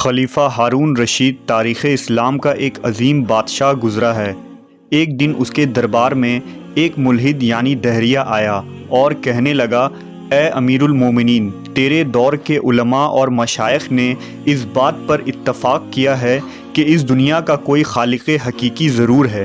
خلیفہ ہارون رشید تاریخ اسلام کا ایک عظیم بادشاہ گزرا ہے۔ ایک دن اس کے دربار میں ایک ملحد یعنی دہریہ آیا اور کہنے لگا، اے امیر المومنین، تیرے دور کے علماء اور مشائخ نے اس بات پر اتفاق کیا ہے کہ اس دنیا کا کوئی خالق حقیقی ضرور ہے۔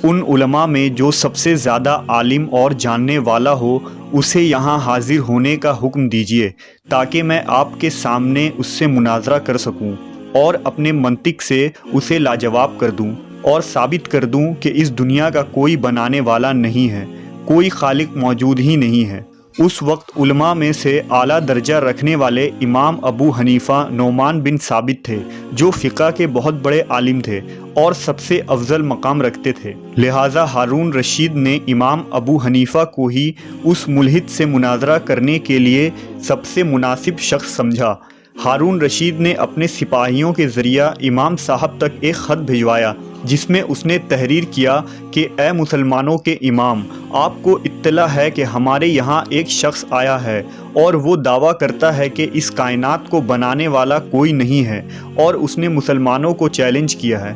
ان علماء میں جو سب سے زیادہ عالم اور جاننے والا ہو اسے یہاں حاضر ہونے کا حکم دیجیے تاکہ میں آپ کے سامنے اس سے مناظرہ کر سکوں اور اپنے منطق سے اسے لاجواب کر دوں اور ثابت کر دوں کہ اس دنیا کا کوئی بنانے والا نہیں ہے، کوئی خالق موجود ہی نہیں ہے۔ اس وقت علماء میں سے اعلیٰ درجہ رکھنے والے امام ابو حنیفہ نعمان بن ثابت تھے، جو فقہ کے بہت بڑے عالم تھے اور سب سے افضل مقام رکھتے تھے۔ لہٰذا ہارون رشید نے امام ابو حنیفہ کو ہی اس ملحد سے مناظرہ کرنے کے لیے سب سے مناسب شخص سمجھا۔ ہارون رشید نے اپنے سپاہیوں کے ذریعہ امام صاحب تک ایک خط بھجوایا جس میں اس نے تحریر کیا کہ اے مسلمانوں کے امام، آپ کو اطلاع ہے کہ ہمارے یہاں ایک شخص آیا ہے اور وہ دعویٰ کرتا ہے کہ اس کائنات کو بنانے والا کوئی نہیں ہے اور اس نے مسلمانوں کو چیلنج کیا ہے۔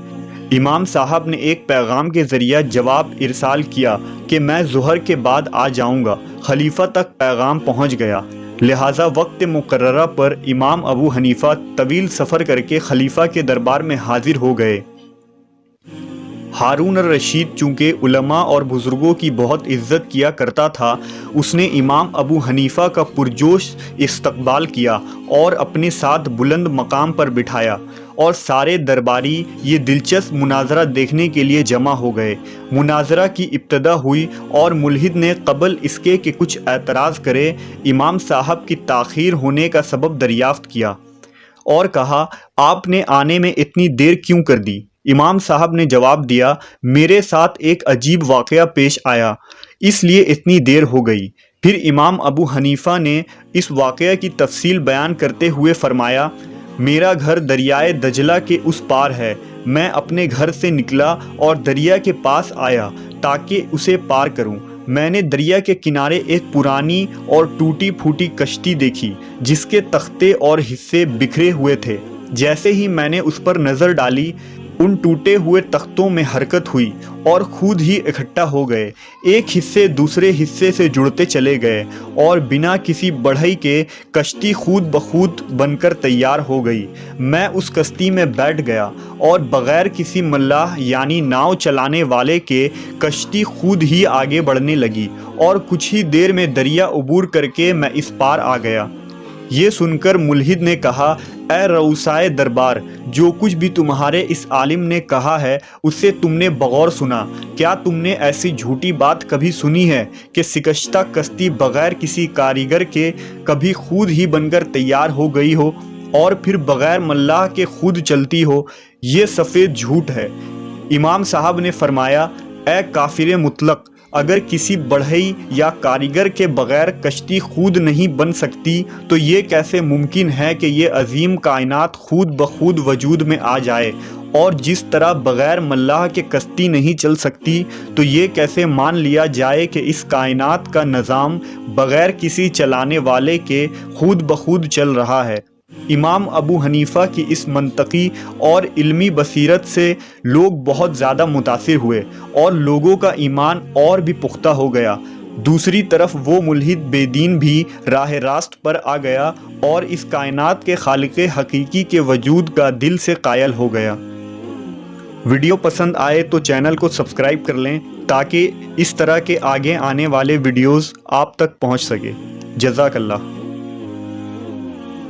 امام صاحب نے ایک پیغام کے ذریعہ جواب ارسال کیا کہ میں ظہر کے بعد آ جاؤں گا۔ خلیفہ تک پیغام پہنچ گیا، لہٰذا وقت مقررہ پر امام ابو حنیفہ طویل سفر کر کے خلیفہ کے دربار میں حاضر ہو گئے۔ ہارون الرشید چونکہ علماء اور بزرگوں کی بہت عزت کیا کرتا تھا، اس نے امام ابو حنیفہ کا پرجوش استقبال کیا اور اپنے ساتھ بلند مقام پر بٹھایا، اور سارے درباری یہ دلچسپ مناظرہ دیکھنے کے لیے جمع ہو گئے۔ مناظرہ کی ابتدا ہوئی اور ملحد نے قبل اس کے کہ کچھ اعتراض کرے امام صاحب کی تاخیر ہونے کا سبب دریافت کیا اور کہا، آپ نے آنے میں اتنی دیر کیوں کر دی؟ امام صاحب نے جواب دیا، میرے ساتھ ایک عجیب واقعہ پیش آیا، اس لیے اتنی دیر ہو گئی۔ پھر امام ابو حنیفہ نے اس واقعہ کی تفصیل بیان کرتے ہوئے فرمایا، میرا گھر دریائے دجلہ کے اس پار ہے۔ میں اپنے گھر سے نکلا اور دریا کے پاس آیا تاکہ اسے پار کروں۔ میں نے دریا کے کنارے ایک پرانی اور ٹوٹی پھوٹی کشتی دیکھی جس کے تختے اور حصے بکھرے ہوئے تھے۔ جیسے ہی میں نے اس پر نظر ڈالی، ان ٹوٹے ہوئے تختوں میں حرکت ہوئی اور خود ہی اکٹھا ہو گئے، ایک حصے دوسرے حصے سے جڑتے چلے گئے اور بنا کسی بڑھئی کے کشتی خود بخود بن کر تیار ہو گئی۔ میں اس کشتی میں بیٹھ گیا اور بغیر کسی ملاح یعنی ناؤ چلانے والے کے کشتی خود ہی آگے بڑھنے لگی اور کچھ ہی دیر میں دریا عبور کر کے میں اس پار آ گیا۔ یہ سن کر ملحد نے کہا، اے رؤسائے دربار، جو کچھ بھی تمہارے اس عالم نے کہا ہے اسے تم نے بغور سنا۔ کیا تم نے ایسی جھوٹی بات کبھی سنی ہے کہ شکستہ کشتی بغیر کسی کاریگر کے کبھی خود ہی بن کر تیار ہو گئی ہو اور پھر بغیر ملاح کے خود چلتی ہو؟ یہ سفید جھوٹ ہے۔ امام صاحب نے فرمایا، اے کافر مطلق، اگر کسی بڑھئی یا کاریگر کے بغیر کشتی خود نہیں بن سکتی تو یہ کیسے ممکن ہے کہ یہ عظیم کائنات خود بخود وجود میں آ جائے؟ اور جس طرح بغیر ملاح کے کشتی نہیں چل سکتی تو یہ کیسے مان لیا جائے کہ اس کائنات کا نظام بغیر کسی چلانے والے کے خود بخود چل رہا ہے؟ امام ابو حنیفہ کی اس منطقی اور علمی بصیرت سے لوگ بہت زیادہ متاثر ہوئے اور لوگوں کا ایمان اور بھی پختہ ہو گیا۔ دوسری طرف وہ ملحد بے دین بھی راہ راست پر آ گیا اور اس کائنات کے خالق حقیقی کے وجود کا دل سے قائل ہو گیا۔ ویڈیو پسند آئے تو چینل کو سبسکرائب کر لیں تاکہ اس طرح کے آگے آنے والے ویڈیوز آپ تک پہنچ سکے۔ جزاک اللہ۔